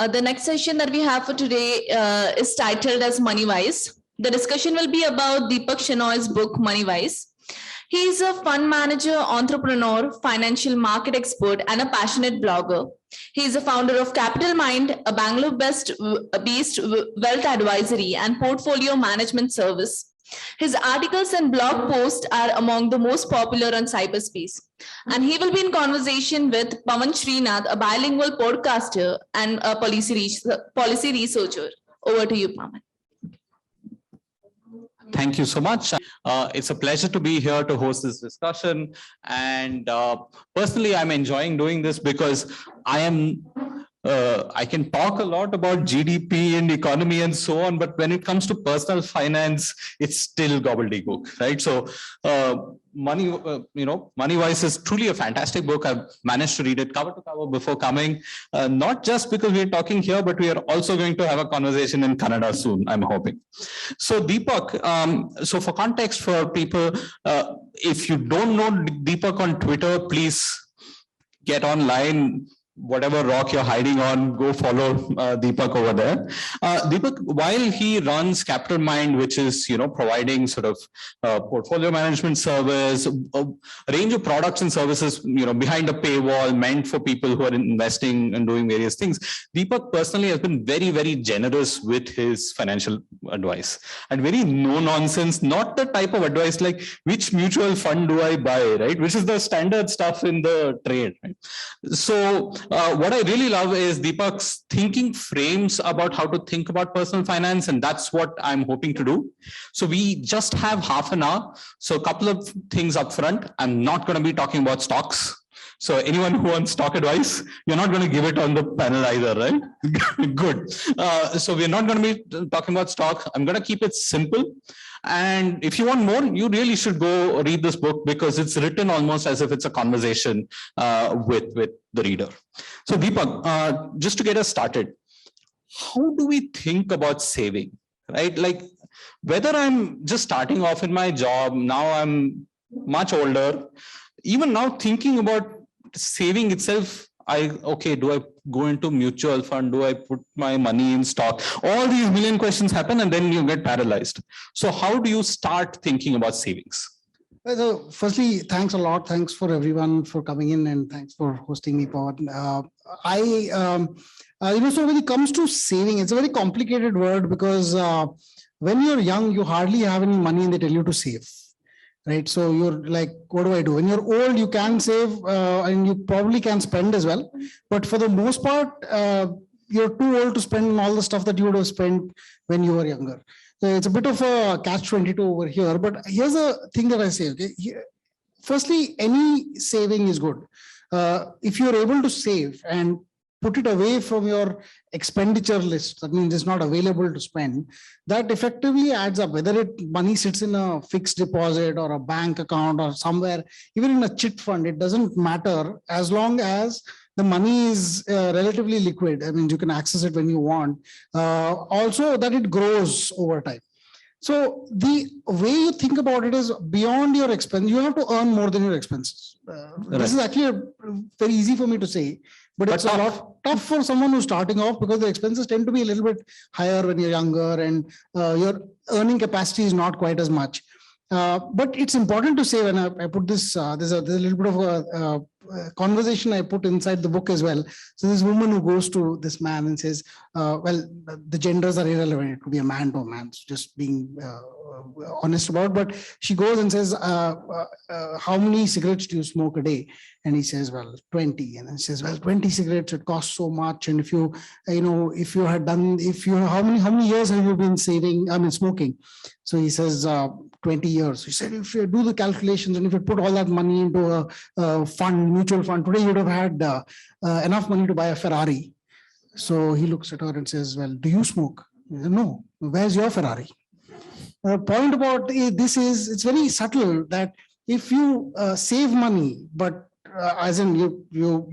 The next session that we have for today is titled as Money Wise. The discussion will be about Deepak Shenoy's book, Money Wise. He is a fund manager, entrepreneur, financial market expert, and a passionate blogger. He is a founder of Capital Mind, a Bangalore-based wealth advisory and portfolio management service. His articles and blog posts are among the most popular on cyberspace. And he will be in conversation with Pavan Srinath, a bilingual podcaster and a policy researcher. Over to you, Pavan. Thank you so much. It's a pleasure to be here to host this discussion. And personally, I'm enjoying doing this because I can talk a lot about GDP and economy and so on, but when it comes to personal finance, it's still gobbledygook, right? So Money Wise is truly a fantastic book. I've managed to read it cover to cover before coming, not just because we're talking here, but we are also going to have a conversation in Canada soon, I'm hoping. So Deepak, so for context for people, if you don't know Deepak on Twitter, please get online. Whatever rock you're hiding on, go follow Deepak over there. Deepak, while he runs Capital Mind, which is providing sort of portfolio management service, a range of products and services behind a paywall meant for people who are investing and doing various things, Deepak personally has been very, very generous with his financial advice and very no nonsense, not the type of advice like which mutual fund do I buy, right? Which is the standard stuff in the trade, right? So what I really love is Deepak's thinking frames about how to think about personal finance, and that's what I'm hoping to do. So we just have half an hour. So a couple of things up front. I'm not going to be talking about stocks. So anyone who wants stock advice, you're not going to give it on the panel either, right? Good. So we're not going to be talking about stock. I'm going to keep it simple. And if you want more, you really should go read this book because it's written almost as if it's a conversation with the reader. So Deepak, just to get us started, how do we think about saving, right? Like whether I'm just starting off in my job, now I'm much older, even now thinking about saving itself, do I go into mutual fund? Do I put my money in stock? All these million questions happen and then you get paralyzed. So how do you start thinking about savings? So firstly, thanks a lot. Thanks for everyone for coming in and thanks for hosting me, Pavan. So when it comes to saving, it's a very complicated word because when you're young, you hardly have any money and they tell you to save. Right. So you're like, what do I do? When you're old, you can save and you probably can spend as well. But for the most part, you're too old to spend all the stuff that you would have spent when you were younger. So it's a bit of a catch-22 over here. But here's the thing that I say. Okay. Firstly, any saving is good. If you're able to save and put it away from your expenditure list, that means it's not available to spend, that effectively adds up, whether money sits in a fixed deposit or a bank account or somewhere, even in a chit fund, it doesn't matter as long as the money is relatively liquid. I mean, you can access it when you want. Also that it grows over time. So the way you think about it is beyond your expense, you have to earn more than your expenses. This is actually very easy for me to say, but it's a lot tough for someone who's starting off because the expenses tend to be a little bit higher when you're younger and your earning capacity is not quite as much. But it's important to say, when I put this, there's a little bit of a conversation I put inside the book as well. So this woman who goes to this man and says, well, the genders are irrelevant. It could be a man to a man, so just being honest about, but she goes and says, how many cigarettes do you smoke a day? And he says, well, 20. And then she says, well, 20 cigarettes, it costs so much. And if you had done, how many years have you been smoking? So he says, 20 years. He said, if you do the calculations and if you put all that money into a fund, mutual fund, today you would have had enough money to buy a Ferrari. So he looks at her and says, well, do you smoke? He said, no. Where's your Ferrari? The point about this is, it's very subtle that if you save money, but as in you do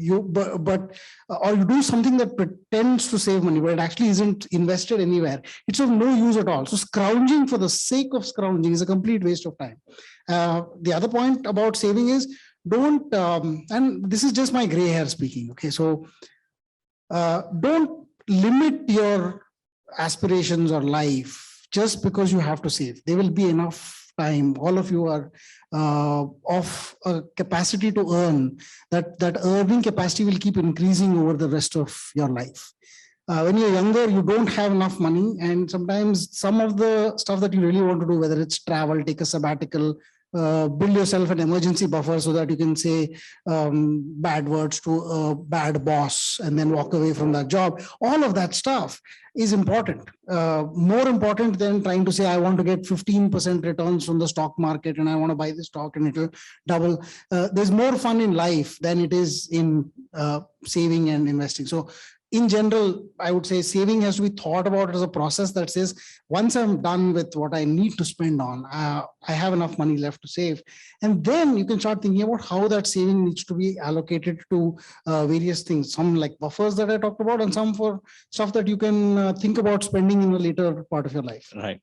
something that pretends to save money, but it actually isn't invested anywhere, it's of no use at all. So scrounging for the sake of scrounging is a complete waste of time. The other point about saving is and this is just my gray hair speaking. Okay, so don't limit your aspirations or life just because you have to save. There will be enough time. All of you are of a capacity to earn. That earning capacity will keep increasing over the rest of your life. When you're younger, you don't have enough money, and sometimes some of the stuff that you really want to do, whether it's travel, take a sabbatical, build yourself an emergency buffer so that you can say bad words to a bad boss and then walk away from that job. All of that stuff is important, more important than trying to say, I want to get 15% returns from the stock market and I want to buy the stock and it'll double. There's more fun in life than it is in saving and investing. So in general, I would say saving has to be thought about as a process that says, once I'm done with what I need to spend on, I have enough money left to save. And then you can start thinking about how that saving needs to be allocated to various things, some like buffers that I talked about, and some for stuff that you can think about spending in a later part of your life. Right.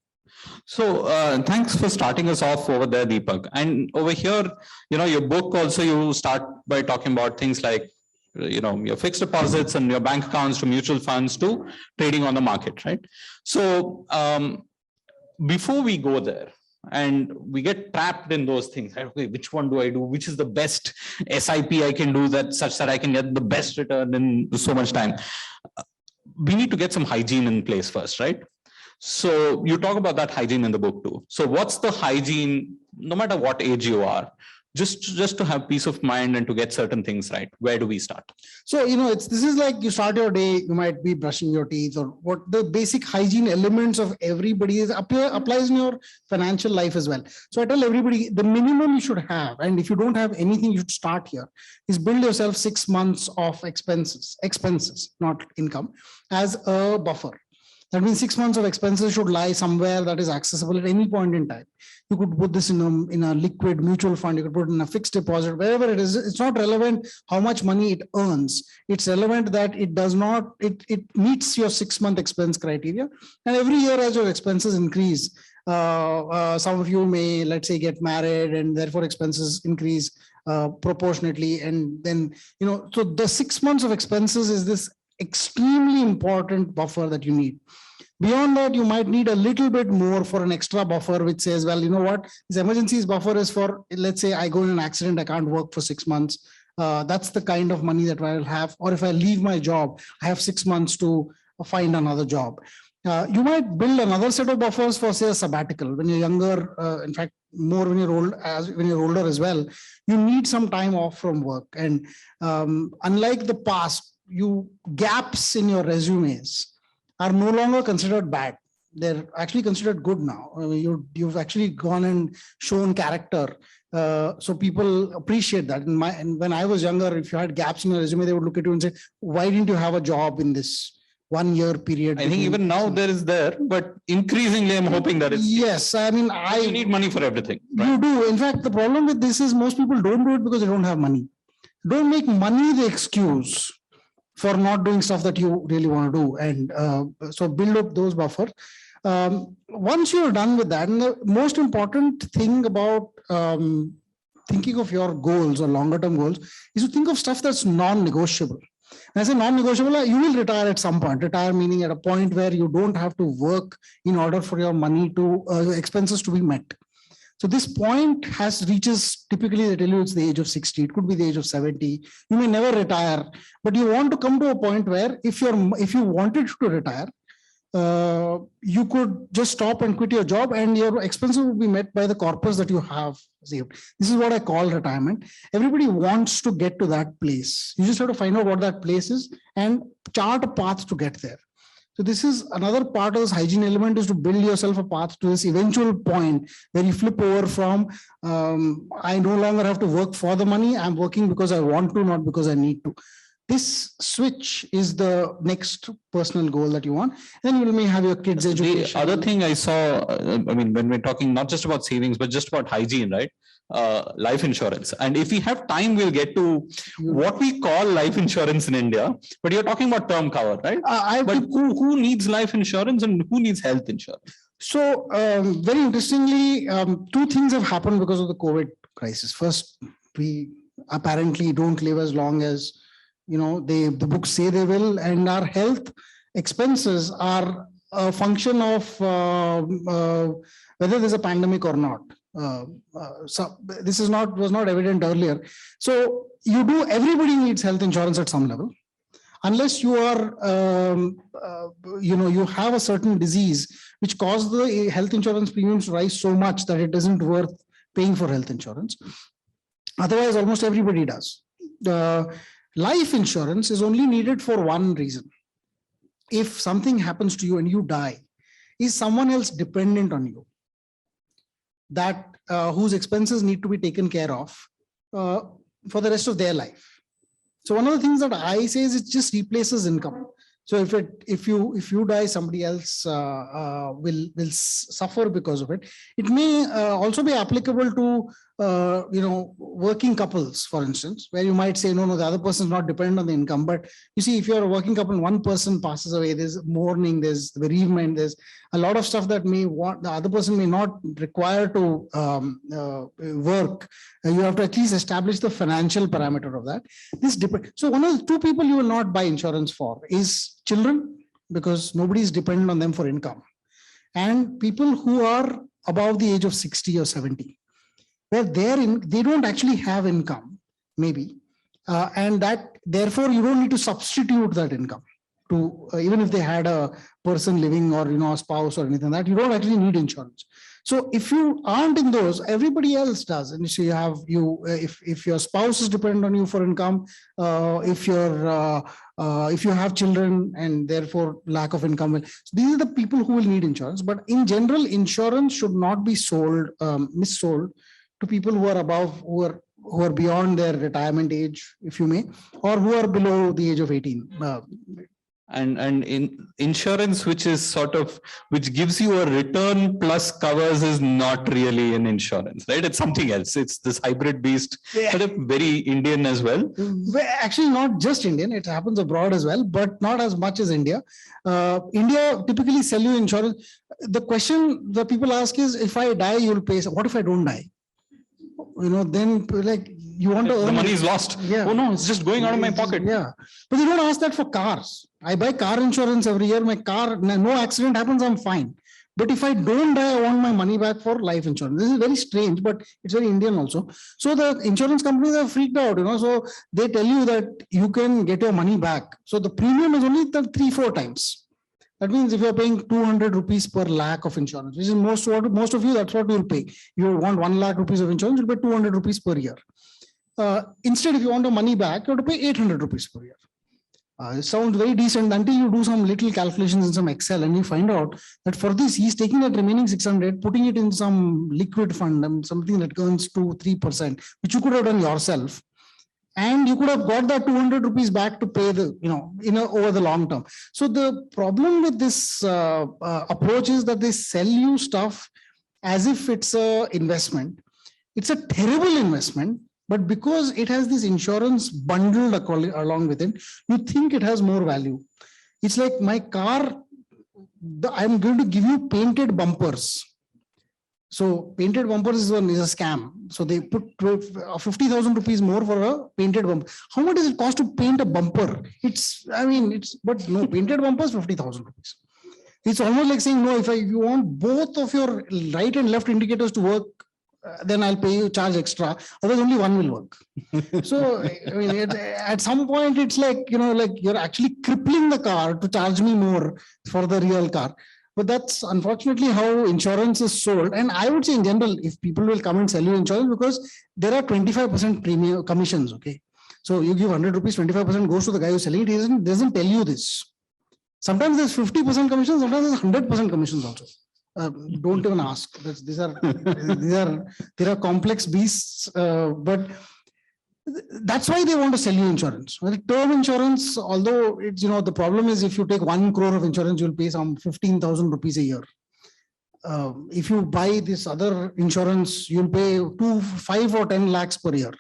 So thanks for starting us off over there, Deepak. And over here, your book also, you start by talking about things like your fixed deposits and your bank accounts to mutual funds to trading on the market, right? So before we go there and we get trapped in those things, right? Okay, which one do I do? Which is the best SIP I can do that such that I can get the best return in so much time? We need to get some hygiene in place first, right? So you talk about that hygiene in the book too. So what's the hygiene, no matter what age you are, just to have peace of mind and to get certain things right? Where do we start? So, this is like you start your day, you might be brushing your teeth, or what the basic hygiene elements of everybody is applies in your financial life as well. So I tell everybody the minimum you should have, and if you don't have anything, you should start here, is build yourself 6 months of expenses, not income, as a buffer. That means 6 months of expenses should lie somewhere that is accessible at any point in time. You could put this in a liquid mutual fund. You could put it in a fixed deposit, wherever it is. It's not relevant how much money it earns. It's relevant that it meets your 6 month expense criteria. And every year as your expenses increase, some of you may, let's say, get married and therefore expenses increase proportionately. And then, so the 6 months of expenses is this extremely important buffer that you need. Beyond that, you might need a little bit more for an extra buffer, which says, well, you know what, this emergencies buffer is for, let's say I go in an accident, I can't work for 6 months. That's the kind of money that I will have. Or if I leave my job, I have 6 months to find another job. You might build another set of buffers for, say, a sabbatical. When you're younger, in fact, more when you're older as well, you need some time off from work. And unlike the past, gaps in your resumes are no longer considered bad. They're actually considered good now. I mean, you've actually gone and shown character. So people appreciate that. And when I was younger, if you had gaps in your resume, they would look at you and say, why didn't you have a job in this 1 year period? I think even now but increasingly I'm hoping that it's. Yes, I mean, you need money for everything. Right? You do. In fact, the problem with this is most people don't do it because they don't have money. Don't make money the excuse for not doing stuff that you really want to do. And so build up those buffers. Once you're done with that, and the most important thing about thinking of your goals or longer term goals is to think of stuff that's non-negotiable. When I say non-negotiable, you will retire at some point. Retire meaning at a point where you don't have to work in order for your money to expenses to be met. So this point reaches, typically they tell you it's the age of 60, it could be the age of 70. You may never retire, but you want to come to a point where if you wanted to retire, you could just stop and quit your job and your expenses will be met by the corpus that you have saved. This is what I call retirement. Everybody wants to get to that place. You just have to find out what that place is and chart a path to get there. So this is another part of this hygiene element, is to build yourself a path to this eventual point where you flip over from, I no longer have to work for the money. I'm working because I want to, not because I need to. This switch is the next personal goal that you want. Then you may have your kids' education. The other thing I saw, when we're talking not just about savings, but just about hygiene, right? Life insurance. And if we have time, we'll get to what we call life insurance in India. But you're talking about term cover, right? But who needs life insurance and who needs health insurance? So very interestingly, two things have happened because of the COVID crisis. First, we apparently don't live as long as the books say they will, and our health expenses are a function of whether there's a pandemic or not. So this was not evident earlier. So everybody needs health insurance at some level. Unless you are, you have a certain disease which caused the health insurance premiums to rise so much that it isn't worth paying for health insurance. Otherwise, almost everybody does. Life insurance is only needed for one reason. If something happens to you and you die, is someone else dependent on you that whose expenses need to be taken care of for the rest of their life? So one of the things that I say is it just replaces income. So if you die, somebody else will suffer because of it. It may also be applicable to working couples, for instance, where you might say no, the other person is not dependent on the income. But you see, if you're a working couple, one person passes away, there's mourning, there's bereavement, there's a lot of stuff that the other person may not require to work. You have to at least establish the financial parameter of that. So one of the two people you will not buy insurance for is children, because nobody is dependent on them for income, and people who are above the age of 60 or 70, where they don't actually have income, maybe, and that therefore you don't need to substitute that income to even if they had a person living or a spouse or anything like that, you don't actually need insurance. So if you aren't in those, everybody else does. And so if your spouse is dependent on you for income, if you have children and therefore lack of income, so these are the people who will need insurance. But in general, insurance should not be missold to people who are above, who are beyond their retirement age, if you may, or who are below the age of 18. And in insurance, which gives you a return plus covers, is not really an insurance, right? It's something else. It's this hybrid beast, sort of very Indian as well. Actually, not just Indian. It happens abroad as well, but not as much as India. India typically sell you insurance. The question that people ask is, if I die, you'll pay. What if I don't die? Then like you want to earn. The money is lost. Yeah. Oh no, it's just going out of my pocket. Yeah. But they don't ask that for cars. I buy car insurance every year. My car, no accident happens, I'm fine. But if I don't die, I want my money back for life insurance. This is very strange, but it's very Indian also. So the insurance companies are freaked out, so they tell you that you can get your money back. So the premium is only 3-4 times. That means if you're paying 200 rupees per lakh of insurance, which is most of you, that's what you'll pay. You want 1 lakh rupees of insurance, you'll pay 200 rupees per year. Instead, if you want the money back, you have to pay 800 rupees per year. It sounds very decent until you do some little calculations in some Excel and you find out that for this, he's taking that remaining 600, putting it in some liquid fund, something that earns 2-3%, which you could have done yourself. And you could have got that 200 rupees back to pay over the long term. So the problem with this approach is that they sell you stuff as if it's an investment. It's a terrible investment, but because it has this insurance bundled along with it, you think it has more value. It's like my car, I'm going to give you painted bumpers. So painted bumpers is a scam. So they put 50,000 rupees more for a painted bumper. How much does it cost to paint a bumper? But no, painted bumpers, 50,000 rupees. It's almost like saying, no, if you want both of your right and left indicators to work, then I'll pay you charge extra. Otherwise, only one will work. So, at some point, it's like, like you're actually crippling the car to charge me more for the real car. But that's unfortunately how insurance is sold. And I would say in general, if people will come and sell you insurance, because there are 25% premium commissions. Okay. So you give 100 rupees, 25% goes to the guy who's selling it. He doesn't tell you this. Sometimes there's 50% commissions, sometimes there's 100% commissions also. Don't even ask. These are complex beasts, but that's why they want to sell you insurance. Well, term insurance, although it's, the problem is if you take 1 crore of insurance, you'll pay some 15,000 rupees a year. If you buy this other insurance, you'll pay 5 or 10 lakhs per year.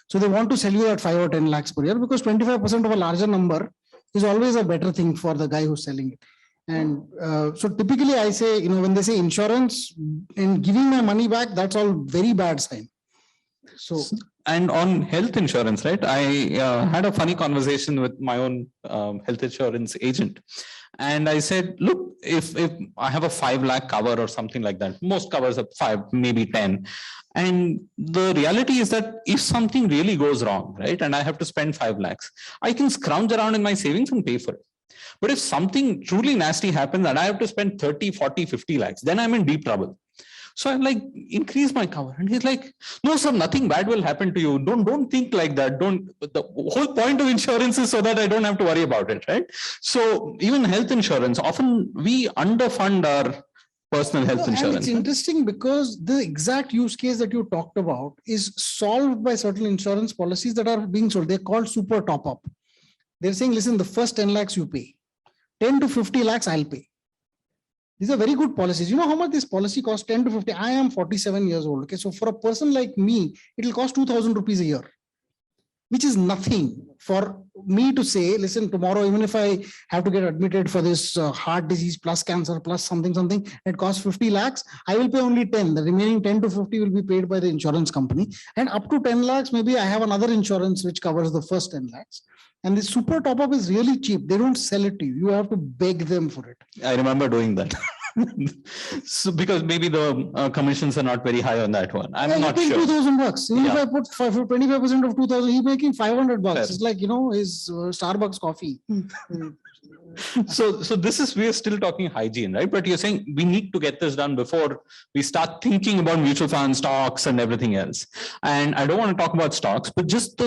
So they want to sell you at 5 or 10 lakhs per year because 25% of a larger number is always a better thing for the guy who's selling it. And so typically I say, when they say insurance and giving my money back, that's all very bad sign. So, and on health insurance, right? I had a funny conversation with my own health insurance agent. And I said, look, if I have a 5 lakh cover or something like that, most covers are 5, maybe 10. And the reality is that if something really goes wrong, right, and I have to spend 5 lakhs, I can scrounge around in my savings and pay for it. But if something truly nasty happens and I have to spend 30, 40, 50 lakhs, then I'm in deep trouble. So I'm like, increase my cover. And he's like, no, sir, nothing bad will happen to you. Don't think like that. The whole point of insurance is so that I don't have to worry about it, right? So even health insurance, often we underfund our personal health insurance. And it's interesting because the exact use case that you talked about is solved by certain insurance policies that are being sold. They're called super top up. They're saying, listen, the first 10 lakhs you pay, 10 to 50 lakhs I'll pay. These are very good policies. You know how much this policy costs? 10 to 50. I am 47 years old. Okay. So for a person like me, it will cost 2,000 rupees a year, which is nothing for me to say, listen, tomorrow, even if I have to get admitted for this heart disease plus cancer plus something, it costs 50 lakhs. I will pay only 10. The remaining 10 to 50 will be paid by the insurance company. And up to 10 lakhs, maybe I have another insurance which covers the first 10 lakhs. And the super top up is really cheap. They don't sell it to you. You have to beg them for it. I remember doing that. So because maybe the commissions are not very high on that one. I'm not sure. 2,000 bucks. Even if I put 25% of 2,000, he's making 500 bucks. Fair. It's like, his Starbucks coffee. So this is, we are still talking hygiene, right? But you're saying we need to get this done before we start thinking about mutual funds, stocks and everything else. And I don't want to talk about stocks, but just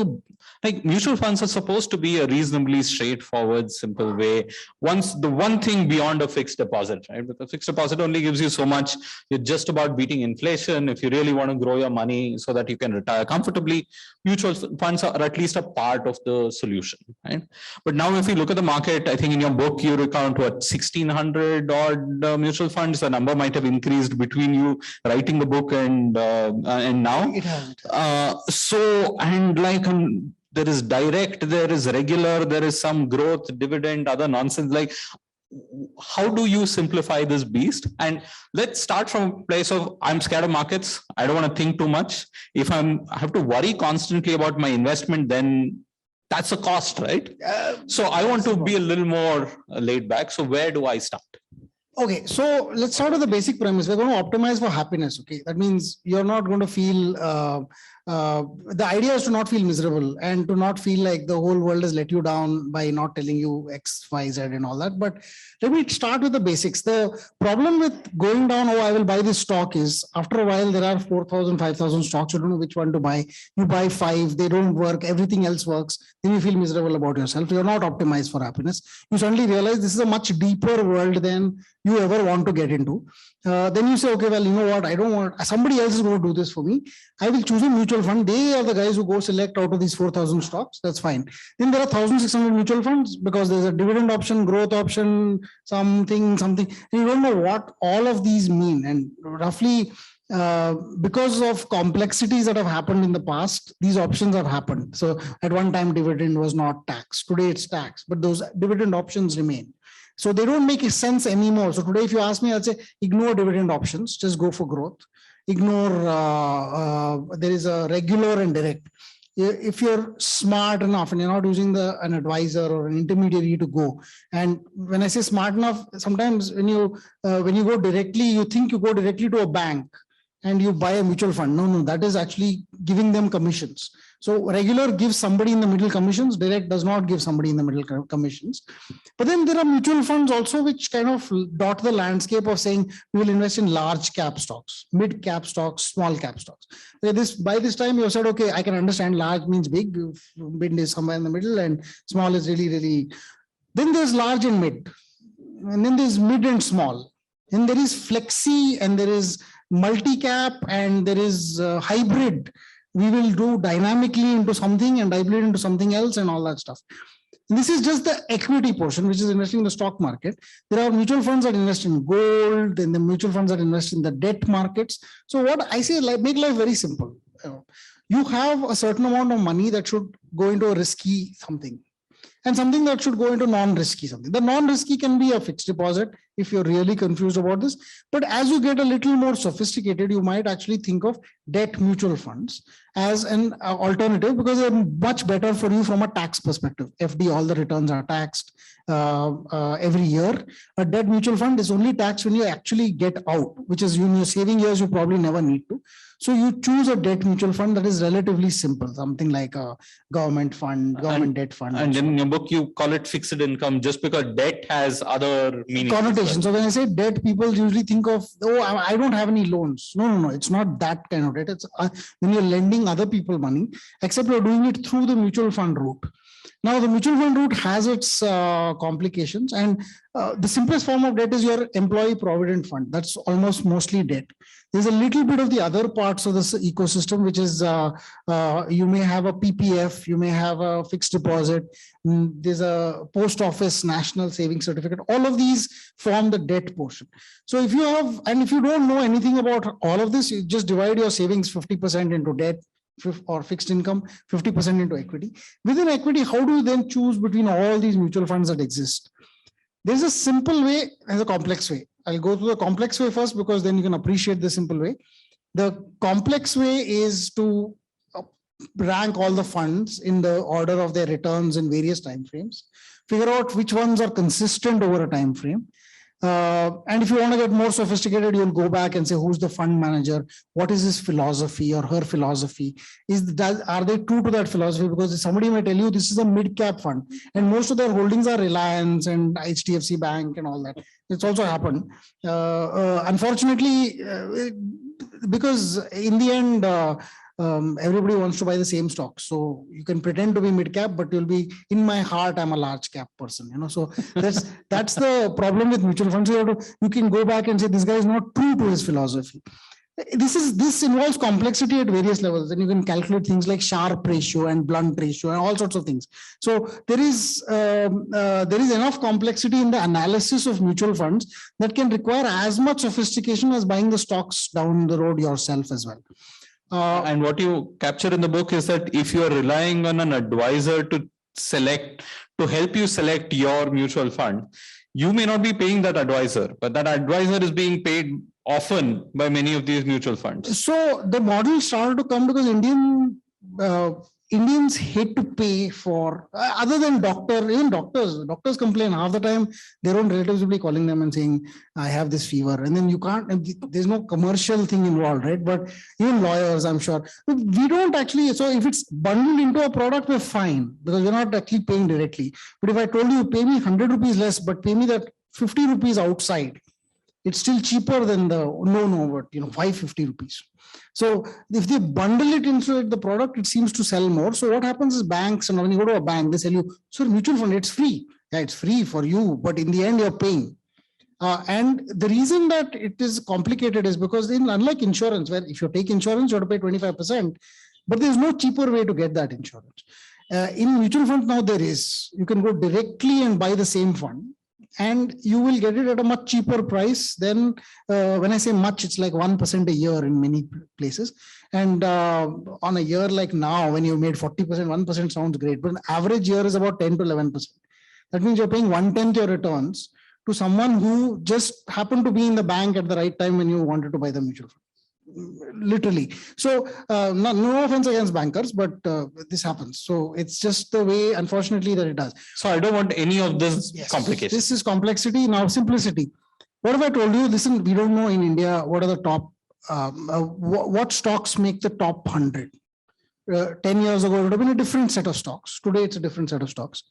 mutual funds are supposed to be a reasonably straightforward, simple way. The one thing beyond a fixed deposit, right? But the fixed deposit only gives you so much. You're just about beating inflation. If you really want to grow your money so that you can retire comfortably, mutual funds are at least a part of the solution, right? But now if you look at the market, I think in your book, you recount 1,600 odd mutual funds. The number might have increased between you writing the book and now. It has. There is direct, there is regular, there is some growth, dividend, other nonsense. Like, how do you simplify this beast? And let's start from a place of, I'm scared of markets. I don't want to think too much. If I have to worry constantly about my investment, then that's a cost, right? So I want to be a little more laid back. So where do I start? Okay, so let's start with the basic premise. We're going to optimize for happiness. Okay, that means you're not going to feel, the idea is to not feel miserable and to not feel like the whole world has let you down by not telling you X, Y, Z and all that. But let me start with the basics. The problem with going down, I will buy this stock is after a while, there are 4,000, 5,000 stocks. You don't know which one to buy. You buy 5, they don't work. Everything else works. Then you feel miserable about yourself. You're not optimized for happiness. You suddenly realize this is a much deeper world than you ever want to get into. Then you say, okay, well, you know what? I don't want, somebody else is going to do this for me. I will choose a mutual fund. They are the guys who go select out of these 4,000 stocks. That's fine. Then there are 1,600 mutual funds because there's a dividend option, growth option, something. And you don't know what all of these mean. And roughly, because of complexities that have happened in the past, these options have happened. So at one time, dividend was not taxed. Today it's taxed, but those dividend options remain. So they don't make sense anymore. So today, if you ask me, I'll say, ignore dividend options, just go for growth. Ignore, there is a regular and direct. If you're smart enough and you're not using an advisor or an intermediary to go. And when I say smart enough, sometimes when you go directly, you think you go directly to a bank and you buy a mutual fund. No, that is actually giving them commissions. So regular gives somebody in the middle commissions, direct does not give somebody in the middle commissions. But then there are mutual funds also which kind of dot the landscape of saying we will invest in large cap stocks, mid cap stocks, small cap stocks. By this time you have said, okay, I can understand large means big, mid is somewhere in the middle and small is really, really. Then there's large and mid, and then there's mid and small. And there is flexi and there is multi-cap and there is hybrid. We will do dynamically into something and hybrid into something else and all that stuff. And this is just the equity portion, which is investing in the stock market. There are mutual funds that invest in gold, and the mutual funds that invest in the debt markets. So what I say, make life very simple. You have a certain amount of money that should go into a risky something. and something that should go into non-risky something. The non-risky can be a fixed deposit if you're really confused about this. But as you get a little more sophisticated, you might actually think of debt mutual funds as an alternative, because they're much better for you from a tax perspective. FD, all the returns are taxed every year. A debt mutual fund is only taxed when you actually get out, which is in your saving years, you probably never need to. So you choose a debt mutual fund that is relatively simple, something like a government fund, government debt fund. And in your book, you call it fixed income just because debt has other meanings. Connotation. So when I say debt, people usually think of, oh, I don't have any loans. No. It's not that kind of debt. It's when you're lending other people money, except you're doing it through the mutual fund route. Now, the mutual fund route has its complications, and the simplest form of debt is your employee provident fund. That's almost mostly debt. There's a little bit of the other parts of this ecosystem, which is you may have a PPF, you may have a fixed deposit. There's a post office national savings certificate. All of these form the debt portion. So if you have, and if you don't know anything about all of this, you just divide your savings 50% into debt or fixed income, 50% into equity. Within equity, how do you then choose between all these mutual funds that exist? There's a simple way and a complex way. I'll go to the complex way first, because then you can appreciate the simple way. The complex way is to rank all the funds in the order of their returns in various time frames, figure out which ones are consistent over a time frame. And if you want to get more sophisticated, you'll go back and say, who's the fund manager? What is his philosophy or her philosophy? Are they true to that philosophy? Because somebody may tell you this is a mid-cap fund, and most of their holdings are Reliance and HDFC Bank and all that. It's also happened. Unfortunately, because in the end, everybody wants to buy the same stock. So you can pretend to be mid-cap, but you'll be, in my heart, I'm a large cap person, so that's the problem with mutual funds. You can go back and say, this guy is not true to his philosophy. This involves complexity at various levels, and you can calculate things like Sharpe ratio and blunt ratio and all sorts of things. So there is enough complexity in the analysis of mutual funds that can require as much sophistication as buying the stocks down the road yourself as well. And what you capture in the book is that if you are relying on an advisor to help you select your mutual fund, you may not be paying that advisor, but that advisor is being paid often by many of these mutual funds. So the model started to come because Indians hate to pay for, other than even doctors complain half the time. Their own relatives will be calling them and saying, I have this fever. And then you can't, there's no commercial thing involved, right? But even lawyers, I'm sure. We don't actually, so if it's bundled into a product, we're fine, because we're not actually paying directly. But if I told you, pay me 100 rupees less, but pay me that 50 rupees outside, it's still cheaper than the, but 550 rupees. So if they bundle it into the product, it seems to sell more. So what happens is banks, and when you go to a bank, they sell you, so mutual fund, it's free. Yeah, it's free for you, but in the end, you're paying. And the reason that it is complicated is because unlike insurance, where if you take insurance, you have to pay 25%, but there's no cheaper way to get that insurance. In mutual funds now there is. You can go directly and buy the same fund, and you will get it at a much cheaper price than, when I say much, it's like 1% a year in many places. And on a year like now, when you made 40%, 1% sounds great, but an average year is about 10 to 11%. That means you're paying 1/10 your returns to someone who just happened to be in the bank at the right time when you wanted to buy the mutual fund. Literally. So no offense against bankers, but this happens. So it's just the way, unfortunately, that it does. So I don't want any of this complication. This is complexity. Now simplicity. What if I told you, listen, we don't know in India what are the top, what stocks make the top 100. 10 years ago, it would have been a different set of stocks. Today, it's a different set of stocks.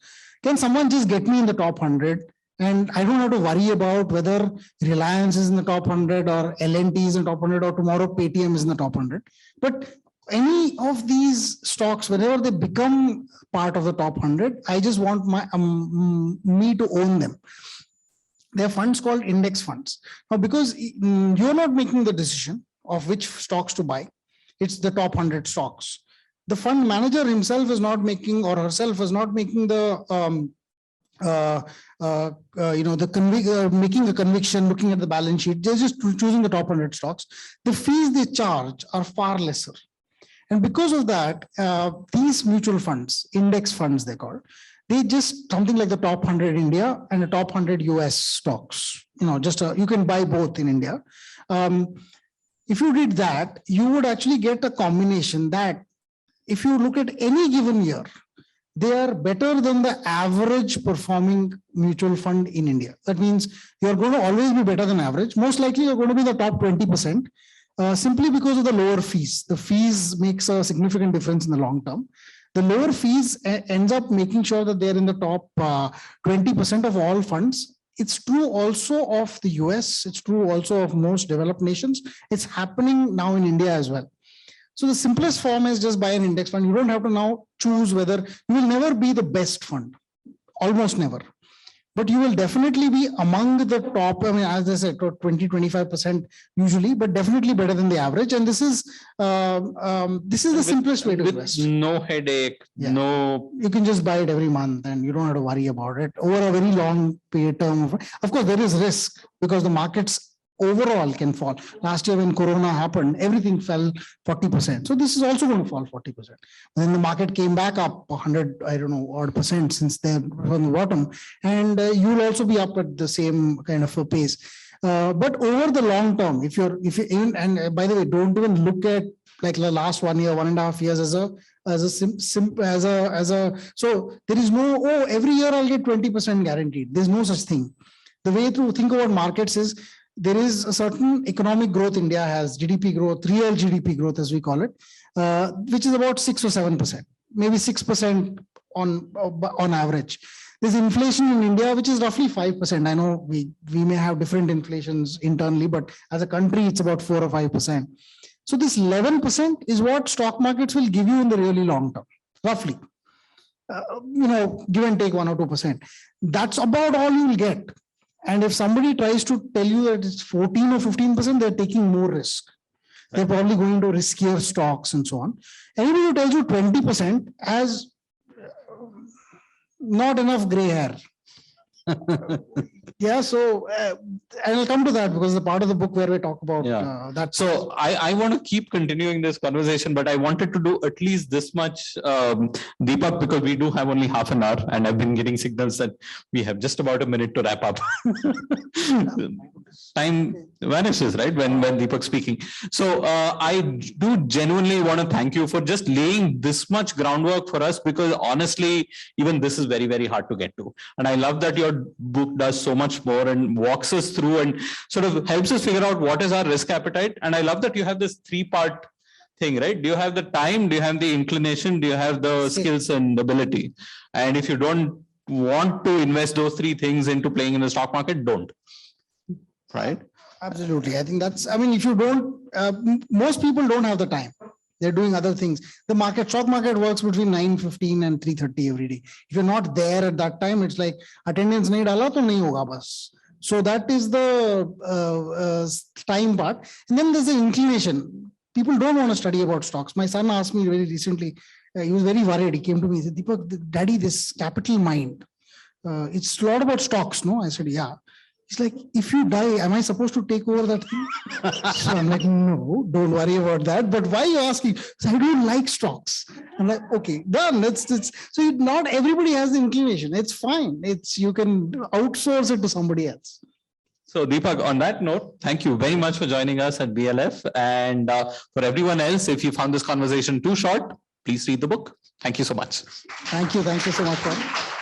Can someone just get me in the top 100? And I don't have to worry about whether Reliance is in the top 100 or L&T is in the top 100 or tomorrow Paytm is in the top 100. But any of these stocks, whenever they become part of the top 100, I just want me to own them. There are funds called index funds. Now, because you're not making the decision of which stocks to buy, it's the top 100 stocks. The fund manager himself is not making, or herself is not making the making a conviction, looking at the balance sheet. They're just choosing the top 100 stocks. The fees they charge are far lesser. And because of that, these mutual funds, index funds they're called, they just something like the top 100 India and the top 100 US stocks. You can buy both in India. If you did that, you would actually get a combination that if you look at any given year, they are better than the average performing mutual fund in India. That means you're going to always be better than average. Most likely you're going to be the top 20%, simply because of the lower fees. The fees makes a significant difference in the long term. The lower fees ends up making sure that they're in the top 20% of all funds. It's true also of the US. It's true also of most developed nations. It's happening now in India as well. So the simplest form is just buy an index fund. You don't have to now choose whether you will never be the best fund, almost never. But you will definitely be among the top, I mean, as I said, 20-25% usually, but definitely better than the average. And this is the simplest way to invest. No headache, no. You can just buy it every month and you don't have to worry about it over a very long period term. Of course, there is risk because the markets overall can fall. Last year when Corona happened, everything fell 40%. So this is also going to fall 40%. Then the market came back up 100, I don't know, odd percent since they're from the bottom. And you'll also be up at the same kind of a pace. But over the long term, if you and by the way, don't even look at like the last 1 year, 1.5 years so there is no, every year I'll get 20% guaranteed. There's no such thing. The way to think about markets is there is a certain economic growth India has, GDP growth, real GDP growth as we call it, which is about 6 or 7%, maybe 6% on average. There's inflation in India, which is roughly 5%. I know we may have different inflations internally, but as a country, it's about 4 or 5%. So this 11% is what stock markets will give you in the really long term, roughly. Give and take 1 or 2%. That's about all you will get. And if somebody tries to tell you that it's 14 or 15%, they're taking more risk. They're probably going to riskier stocks and so on. Anybody who tells you 20% has not enough gray hair. So I'll come to that because the part of the book where we talk about that. So I want to keep continuing this conversation, but I wanted to do at least this much, Deepak, because we do have only half an hour and I've been getting signals that we have just about a minute to wrap up. Time vanishes, right? When Deepak's speaking. So I do genuinely want to thank you for just laying this much groundwork for us, because honestly, even this is very, very hard to get to. And I love that your book does so much more and walks us through and sort of helps us figure out what is our risk appetite. And I love that you have this 3-part thing, right? Do you have the time? Do you have the inclination? Do you have the skills and ability? And if you don't want to invest those 3 things into playing in the stock market, don't. Right? Absolutely. I think that's, if you don't, most people don't have the time. They're doing other things. The stock market works between 9:15 and 3:30 every day. If you're not there at that time, it's like attendance nahi dala to nahi hoga bas. So that is the time part. And then there's the inclination. People don't want to study about stocks. My son asked me very recently, he was very worried. He came to me, he said, Deepak, Daddy, this capital mind, it's a lot about stocks, no? I said, yeah. He's like, if you die, am I supposed to take over that thing? So I'm like, no, don't worry about that. But why are you asking? So I don't like stocks. I'm like, okay, done. So not everybody has the inclination. It's fine. You can outsource it to somebody else. So Deepak, on that note, thank you very much for joining us at BLF. And for everyone else, if you found this conversation too short, please read the book. Thank you so much. Thank you. Thank you so much, Pavan.